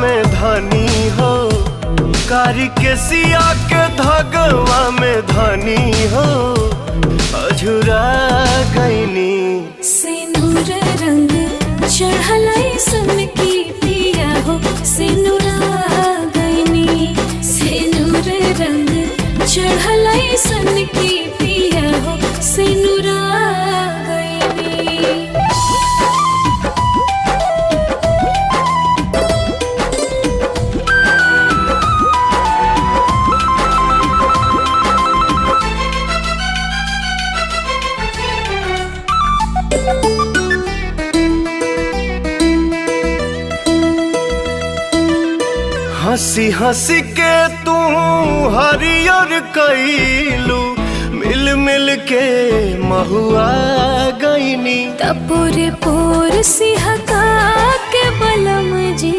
में धनी हो, कारी के सिया के धगवा में धनी हो, अझुरा गईनी। सिनुर रंग चढ़लाई सन की पिया हो, सिनुरा गईनी। सिनुर रंग चढ़लाई सन की पिया हो, सिनुरा गईनी। हंसी हंसी के तू हरियर कैलू, मिल मिल के महुआ गईनी। तपोरे पोर सिहका के बलम जी